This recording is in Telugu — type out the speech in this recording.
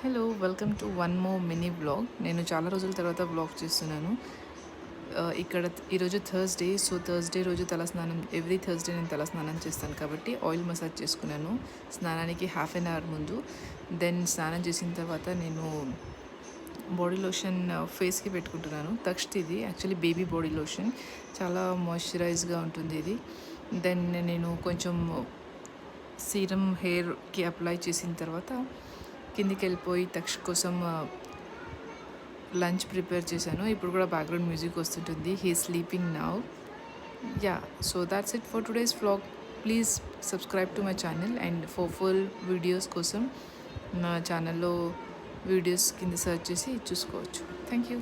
Hello welcome to one more mini vlog. నేను చాలా రోజుల తర్వాత వ్లాగ్ చేస్తున్నాను. ఇక్కడ ఈరోజు థర్స్డే. సో థర్స్డే రోజు తలస్నానం, ఎవ్రీ థర్స్డే నేను తలస్నానం చేస్తాను కాబట్టి ఆయిల్ మసాజ్ చేసుకున్నాను స్నానానికి హాఫ్ అన్ అవర్ ముందు. దెన్ స్నానం చేసిన తర్వాత నేను బాడీ లోషన్ ఫేస్కి పెట్టుకుంటున్నాను. తక్ష్ ఇది యాక్చువల్లీ బేబీ బాడీ లోషన్, చాలా మాయిశ్చరైజ్గా ఉంటుంది ఇది. దెన్ నేను కొంచెం సీరం హెయిర్కి అప్లై చేసిన తర్వాత కిందికి వెళ్ళిపోయి తక్ష కోసం లంచ్ ప్రిపేర్ చేశాను. ఇప్పుడు కూడా బ్యాక్గ్రౌండ్ మ్యూజిక్ వస్తుంటుంది. He sleeping now. Yeah, so that's it for today's vlog. Please subscribe to my channel and for full videos కోసం నా ఛానల్లో వీడియోస్ కింద సెర్చ్ చేసి చూసుకోవచ్చు. Thank you.